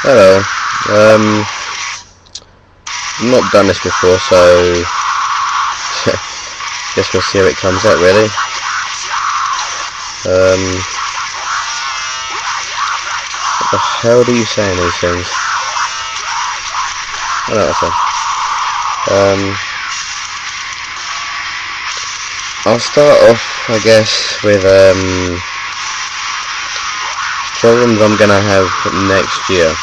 Hello. I've not done this before, so guess we'll see how it comes out, really. What the hell do you say in these things? I know what I'm saying. I'll start off, I guess, with problems I'm gonna have next year,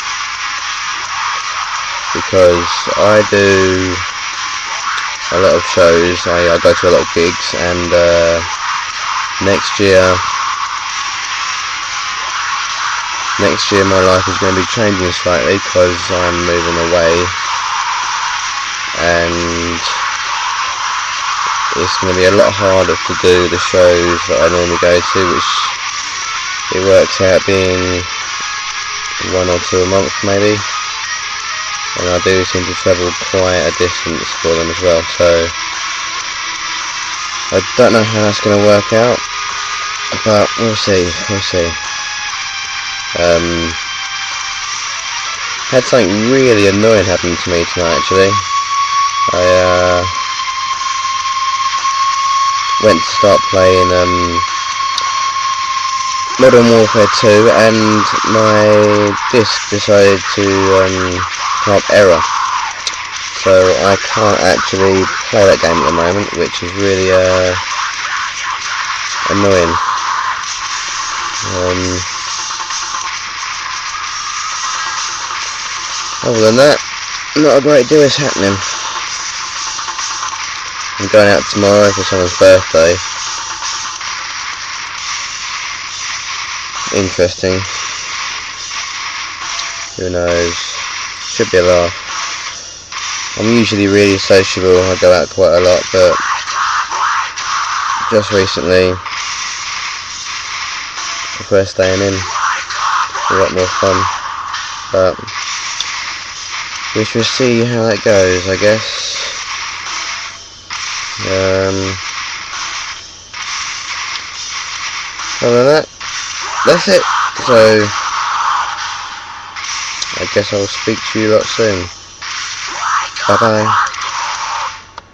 because I do a lot of shows. I go to a lot of gigs, and next year my life is going to be changing slightly because I'm moving away, and it's going to be a lot harder to do the shows that I normally go to, which it works out being 1 or 2 a month maybe, and I do seem to travel quite a distance for them as well, so I don't know how that's going to work out, but we'll see. Had something really annoying happen to me tonight, actually. I went to start playing Modern Warfare 2, and my disc decided to come up error, so I can't actually play that game at the moment, which is really annoying. Other than that, not a great deal is happening. I'm going out tomorrow for someone's birthday. Interesting. Who knows? Should be a laugh. I'm usually really sociable. I go out quite a lot, but just recently, I prefer staying in. It's a lot more fun. But we shall see how that goes, I guess. Other than that, that's it. So I guess I'll speak to you lot soon. Bye bye.